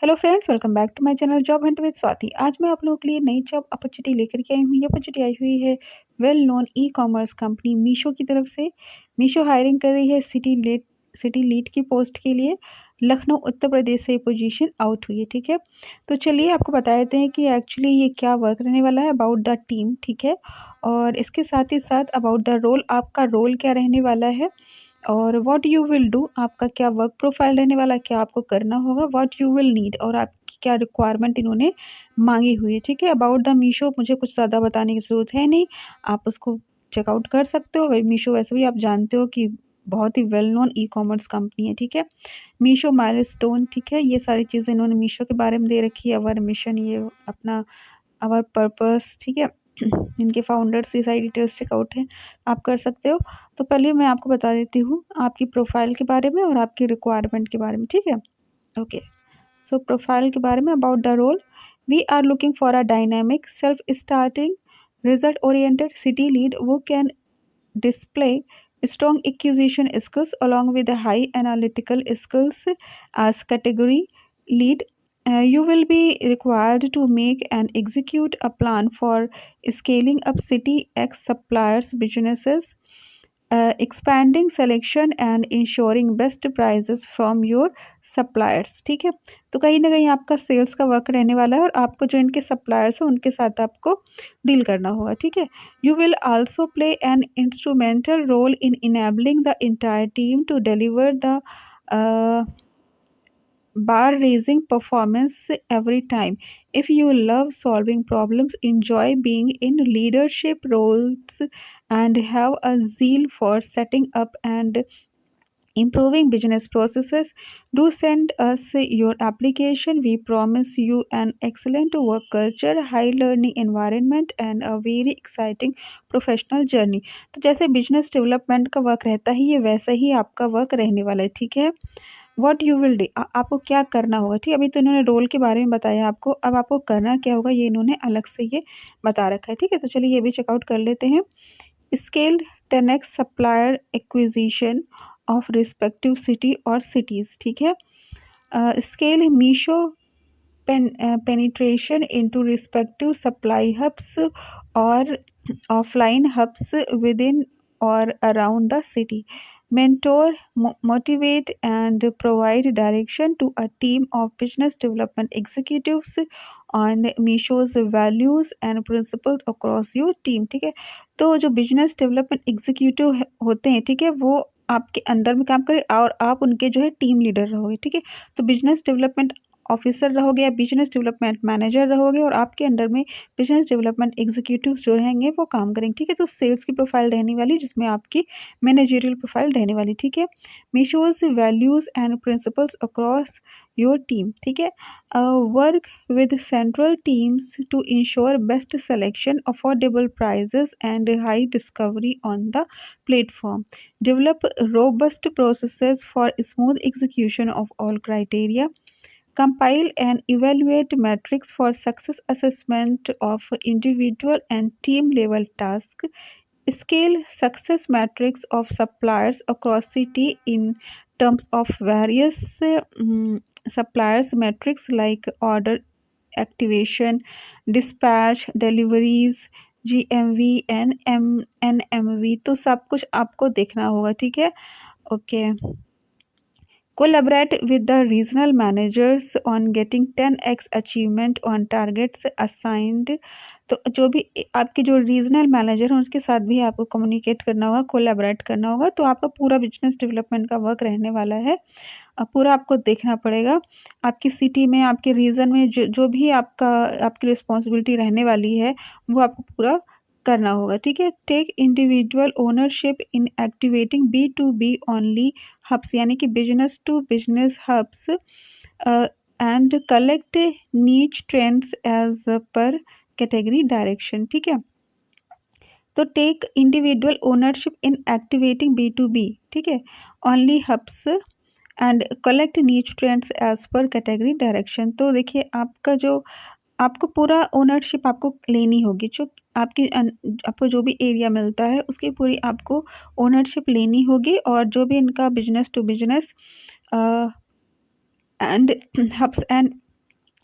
Hello friends, welcome back to my channel job hunt with Swati. आज मैं आप लोगों के लिए नई जॉब अपॉर्चुनिटी लेकर के आई हूँ। ये अपॉर्चुनिटी आई हुई है well known e commerce company Meesho की तरफ से। मीशो हायरिंग कर रही है सिटी लीड की पोस्ट के लिए। लखनऊ उत्तर प्रदेश से ये पोजीशन आउट हुई है, ठीक है। तो चलिए आपको बता देते हैं कि एक्चुअली ये क्या वर्क रहने वाला है, अबाउट द टीम, ठीक है। और इसके साथ ही साथ अबाउट द रोल, आपका रोल क्या रहने वाला है और व्हाट यू विल डू, आपका क्या वर्क प्रोफाइल रहने वाला है, क्या आपको करना होगा, व्हाट यू विल नीड और आपकी क्या रिक्वायरमेंट इन्होंने मांगी हुई है, ठीक है। अबाउट द मीशो मुझे कुछ ज़्यादा बताने की ज़रूरत है नहीं, आप उसको चेकआउट कर सकते हो। मीशो वैसे भी आप जानते हो कि बहुत ही well known e commerce company है, ठीक है। मीशो माइलस्टोन, ठीक है, ये सारी चीज़ें इन्होंने मीशो के बारे में दे रखी है। अवर मिशन, ये अपना आवर पर्पस, ठीक है। इनके फाउंडर्स की सारी डिटेल्स चेकआउट है, आप कर सकते हो। तो पहले मैं आपको बता देती हूँ आपकी प्रोफाइल के बारे में और आपकी रिक्वायरमेंट के बारे में, ठीक है। ओके, सो प्रोफाइल के बारे में about the role, we are looking for a dynamic self starting result oriented city lead who can display strong acquisition skills along with the high analytical skills as category lead. You will be required to make and execute a plan for scaling up City X suppliers businesses, expanding selection and ensuring best prices from your suppliers, ठीक है। तो कहीं ना कहीं आपका sales का work रहने वाला है और आपको जो इनके सप्लायर्स हैं उनके साथ आपको डील करना होगा, ठीक है। You will also play an instrumental role in enabling the entire team to deliver the uh, bar raising performance every time. If you love solving problems, enjoy being in leadership roles, and have a zeal for setting up and improving business processes, do send us your application. We promise you an excellent work culture, high learning environment and a very exciting professional journey. तो जैसे business development का work रहता है, ये वैसा ही आपका work रहने वाला है, ठीक है। व्हाट यू विल डू, आपको क्या करना होगा, ठीक है। अभी तो इन्होंने रोल के बारे में बताया आपको, अब आपको करना क्या होगा ये इन्होंने अलग से ये बता रखा है, ठीक है। तो चलिए ये भी चेकआउट कर लेते हैं। Scale 10x supplier acquisition of respective city और सिटीज़, ठीक है। Scale Meesho penetration into respective supply hubs or offline hubs within or around the city. Mentor, motivate, and provide direction to a team of business development executives on Misho's values and principles across your team, ठीक है। तो जो business development executive होते हैं, ठीक है, वो आपके अंदर में काम करें और आप उनके जो है टीम लीडर रहोगे, ठीक है। तो बिजनेस डेवलपमेंट ऑफिसर रहोगे या बिजनेस डेवलपमेंट मैनेजर रहोगे और आपके अंडर में बिजनेस डेवलपमेंट एग्जीक्यूटिव जो रहेंगे वो काम करेंगे, ठीक है। तो सेल्स की प्रोफाइल रहने वाली जिसमें आपकी मैनेजरियल प्रोफाइल रहने वाली, ठीक है। Meesho's values and principles across your team, ठीक है। Work with central teams to ensure best selection, affordable prices and high discovery on the platform. Develop robust processes for smooth execution of all criteria. Compile and evaluate metrics for success assessment of individual and team level tasks. Scale success metrics of suppliers across city in terms of various suppliers metrics like order activation, dispatch, deliveries, GMV and NMV। तो सब कुछ आपको देखना होगा, ठीक है। Okay, collaborate with the regional managers on getting 10x achievement on targets assigned। तो जो भी आपके जो रीजनल मैनेजर हैं उसके साथ भी आपको कम्युनिकेट करना होगा, कोलैबोरेट करना होगा। तो आपका पूरा बिजनेस डेवलपमेंट का वर्क रहने वाला है। पूरा आपको देखना पड़ेगा आपकी सिटी में, आपके रीजन में जो भी आपकी रिस्पॉन्सिबिलिटी रहने वाली है वो आपको पूरा करना होगा, ठीक है। Take individual ownership in activating B2B only hubs, यानी कि business to business hubs, and collect niche trends as पर कैटेगरी डायरेक्शन, ठीक है। तो take individual ownership in activating B2B, ठीक है, only hubs and collect niche trends as पर category direction. तो देखिए आपका जो आपको पूरा ओनरशिप आपको लेनी होगी, जो आपको जो भी एरिया मिलता है उसकी पूरी आपको ओनरशिप लेनी होगी और जो भी इनका business to business and hubs and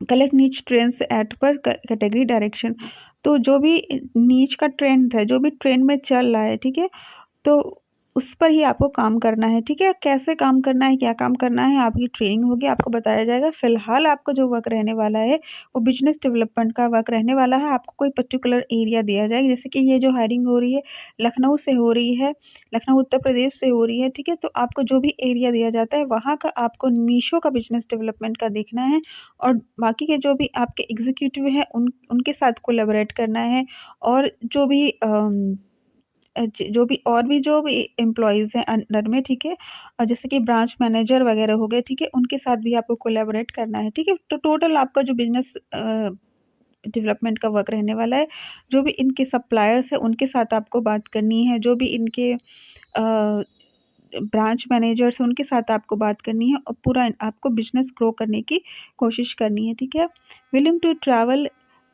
collect niche trends at per category direction. तो जो भी नीच का ट्रेंड है, जो भी ट्रेंड में चल रहा है, ठीक है, तो उस पर ही आपको काम करना है, ठीक है। कैसे काम करना है, क्या काम करना है, आपकी ट्रेनिंग होगी, आपको बताया जाएगा। फिलहाल आपका जो वर्क रहने वाला है वो बिजनेस डेवलपमेंट का वर्क रहने वाला है। आपको कोई पर्टिकुलर एरिया दिया जाएगा, जैसे कि ये जो हायरिंग हो रही है लखनऊ से हो रही है, लखनऊ उत्तर प्रदेश से हो रही है, ठीक है। तो आपको जो भी एरिया दिया जाता है वहाँ का आपको मीशो का बिजनेस डेवलपमेंट का देखना है, और बाकी के जो भी आपके एग्जीक्यूटिव हैं उनके साथ कोलैबोरेट करना है। और जो भी जो भी और भी जो भी एम्प्लॉइज़ हैं अंडर में, ठीक है, जैसे कि ब्रांच मैनेजर वगैरह हो गए, ठीक है, उनके साथ भी आपको कोलैबोरेट करना है, ठीक है। तो टोटल आपका जो बिजनेस डेवलपमेंट का वर्क रहने वाला है, जो भी इनके सप्लायर्स हैं उनके साथ आपको बात करनी है, जो भी इनके ब्रांच मैनेजर्स हैं उनके साथ आपको बात करनी है, और पूरा आपको बिजनेस ग्रो करने की कोशिश करनी है, ठीक है। Willing to travel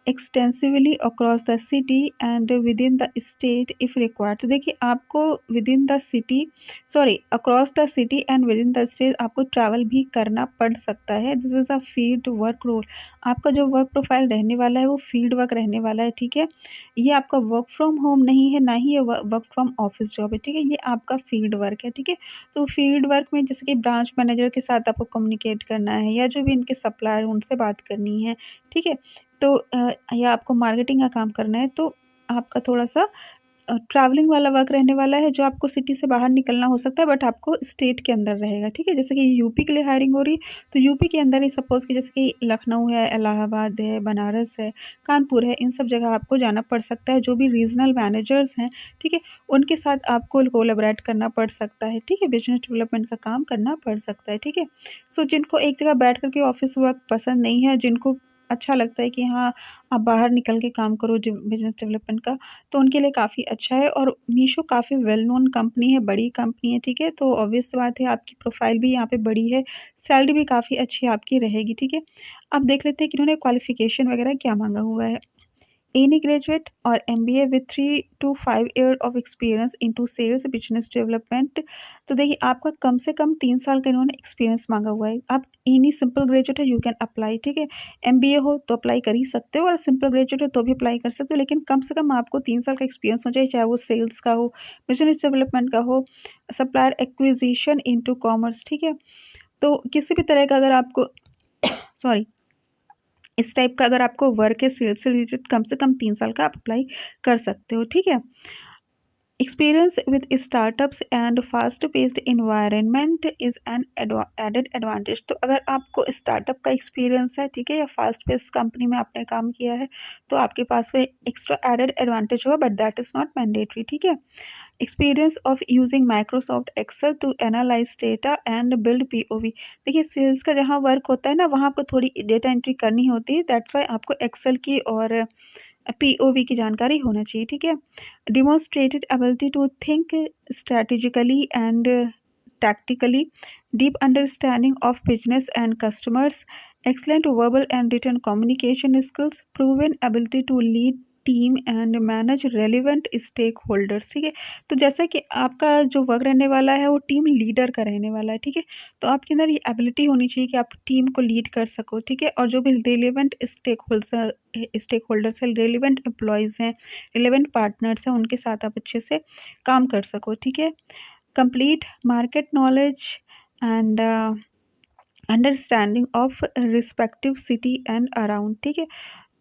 extensively across the city and within the state if required. तो देखिए आपको within the city, sorry, across the city and within the state आपको ट्रैवल भी करना पड़ सकता है। This is a field work role. आपका जो वर्क प्रोफाइल रहने वाला है वो फील्ड वर्क रहने वाला है, ठीक है। ये आपका वर्क फ्रॉम होम नहीं है, ना ही ये वर्क फ्रॉम ऑफिस जॉब है, ठीक है। ये आपका फील्ड वर्क है, ठीक है। तो फील्ड वर्क में जैसे कि ब्रांच मैनेजर के साथ आपको कम्युनिकेट करना है, या जो भी इनके सप्लायर उनसे बात करनी है, ठीक है। तो या आपको मार्केटिंग का काम करना है, तो आपका थोड़ा-सा ट्रैवलिंग वाला वर्क रहने वाला है, जो आपको सिटी से बाहर निकलना हो सकता है, बट आपको स्टेट के अंदर रहेगा, ठीक है। जैसे कि यूपी के लिए हायरिंग हो रही है, तो यूपी के अंदर ही सपोज़ कि जैसे कि लखनऊ है, इलाहाबाद है, बनारस है, कानपुर है, इन सब जगह आपको जाना पड़ सकता है। जो भी रीजनल मैनेजर्स हैं, ठीक है, उनके साथ आपको कोलैबोरेट करना पड़ सकता है, ठीक है। बिज़नेस डेवलपमेंट का काम करना पड़ सकता है, ठीक है। सो जिनको एक जगह बैठ कर के ऑफ़िस वर्क पसंद नहीं है, जिनको अच्छा लगता है कि हाँ, आप बाहर निकल के काम करो बिज़नेस डेवलपमेंट का, तो उनके लिए काफ़ी अच्छा है। और मीशो काफ़ी वेल नोन कंपनी है, बड़ी कंपनी है, ठीक है। तो ऑब्वियस सी बात है आपकी प्रोफ़ाइल भी यहाँ पे बड़ी है, सैलरी भी काफ़ी अच्छी आपकी रहेगी, ठीक है। अब देख लेते हैं कि इन्होंने क्वालिफ़िकेशन वगैरह क्या माँगा हुआ है। एनी ग्रेजुएट और MBA with 3 to 5 year of experience into sales business development. तो देखिए आपका कम से कम 3 साल का इन्होंने एक्सपीरियंस मांगा हुआ है। आप एनी सिंपल ग्रेजुएट है, यू कैन अप्लाई, ठीक है। एमबीए हो तो अप्लाई कर ही सकते हो, और सिंपल ग्रेजुएट हो तो भी अप्लाई कर सकते हो, लेकिन कम से कम आपको 3 साल का एक्सपीरियंस हो चाहिए, चाहे वो सेल्स का हो, बिजनेस डेवलपमेंट का हो, सप्लायर एक्विजिशन इनटू कॉमर्स, ठीक है। तो किसी भी तरह का अगर आपको सॉरी, इस टाइप का अगर आपको वर्क है सेल्स से रिलेटेड, कम से कम 3 साल का आप अप्लाई कर सकते हो, ठीक है। Experience with startups and fast paced environment is an added advantage. तो अगर आपको स्टार्टअप का एक्सपीरियंस है, ठीक है, या फास्ट पेस्ड कंपनी में आपने काम किया है, तो आपके पास में एक्स्ट्रा एडेड एडवांटेज होगा, but that is not mandatory, ठीक है। Experience of using Microsoft Excel to analyse data and build POV. देखिए सेल्स का जहाँ वर्क होता है ना, वहाँ आपको थोड़ी डेटा एंट्री करनी होती है, दैट्स वाई आपको एक्सेल की और पीओवी की जानकारी होना चाहिए, ठीक है। Demonstrated ability to think strategically and tactically, deep understanding of business and customers, excellent verbal and written communication skills, proven ability to lead team and manage relevant stakeholders, ठीक है। तो जैसा कि आपका जो वर्क रहने वाला है वो टीम लीडर का रहने वाला है, ठीक है। तो आपके अंदर ये एबिलिटी होनी चाहिए कि आप टीम को लीड कर सको, ठीक है। और जो भी रेलिवेंट स्टेक होल्डर्स है, रेलिवेंट एम्प्लॉयज़ हैं, रिलेवेंट पार्टनर्स हैं, उनके साथ आप अच्छे से काम कर सको, ठीक है। Complete market knowledge and understanding of respective city and around, ठीक है।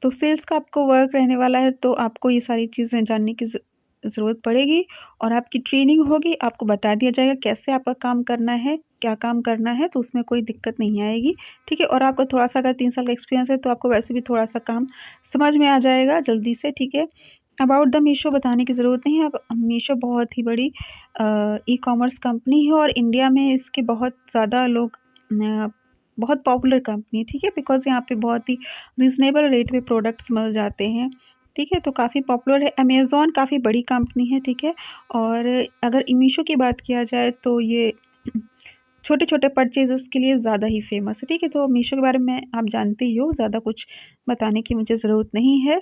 तो सेल्स का आपको वर्क रहने वाला है, तो आपको ये सारी चीज़ें जानने की ज़रूरत पड़ेगी, और आपकी ट्रेनिंग होगी, आपको बता दिया जाएगा कैसे आपका काम करना है, क्या काम करना है, तो उसमें कोई दिक्कत नहीं आएगी, ठीक है। और आपको थोड़ा-सा अगर 3 साल का एक्सपीरियंस है, तो आपको वैसे भी थोड़ा-सा काम समझ में आ जाएगा जल्दी से, ठीक है। अबाउट द मीशो बताने की ज़रूरत नहीं है। अब मीशो बहुत ही बड़ी ई-कॉमर्स कंपनी है, और इंडिया में इसके बहुत ज़्यादा लोग बहुत पॉपुलर कंपनी है, ठीक है। बिकॉज़ यहाँ पे बहुत ही रीज़नेबल रेट पे प्रोडक्ट्स मिल जाते हैं, ठीक है। तो काफ़ी पॉपुलर है। अमेज़न काफ़ी बड़ी कंपनी है, ठीक है। और अगर मीशो की बात किया जाए तो ये छोटे-छोटे परचेज़ेस के लिए ज़्यादा ही फ़ेमस है, ठीक है? तो मीशो के बारे में आप जानते ही हो, ज़्यादा कुछ बताने की मुझे ज़रूरत नहीं है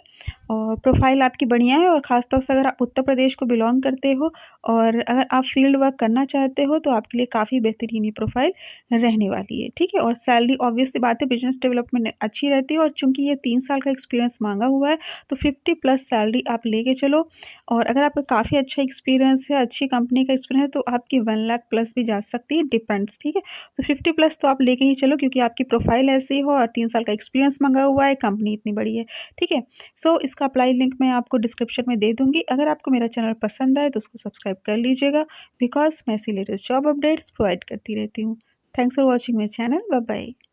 और प्रोफ़ाइल आपकी बढ़िया है और ख़ास तौर से अगर आप उत्तर प्रदेश को बिलॉन्ग करते हो और अगर आप फ़ील्ड वर्क करना चाहते हो, तो आपके लिए काफ़ी बेहतरीन ये प्रोफ़ाइल रहने वाली है, ठीक है? और सैलरी ऑब्वियस सी बात है बिज़नेस डेवलपमेंट अच्छी रहती है और चूँकि ये 3 साल का एक्सपीरियंस माँगा हुआ है, तो 50 प्लस सैलरी आप लेके चलो और अगर आपका काफ़ी अच्छा एक्सपीरियंस है, अच्छी कंपनी का एक्सपीरियंस है, तो आपकी 1 लाख प्लस भी जा सकती है, डिपेंड्स, ठीक है? तो 50 प्लस तो आप लेके ही चलो क्योंकि आपकी प्रोफाइल ऐसी हो और 3 साल का एक्सपीरियंस माँगा हुआ है, कंपनी इतनी बड़ी है, ठीक है? सो इसका अप्लाई लिंक मैं आपको डिस्क्रिप्शन में दे दूँगी। अगर आपको मेरा चैनल पसंद आए तो उसको सब्सक्राइब कर लीजिएगा बिकॉज़ मैं ऐसी लेटेस्ट जॉब अपडेट्स प्रोवाइड करती रहती हूँ। Thanks for watching my channel. Bye bye.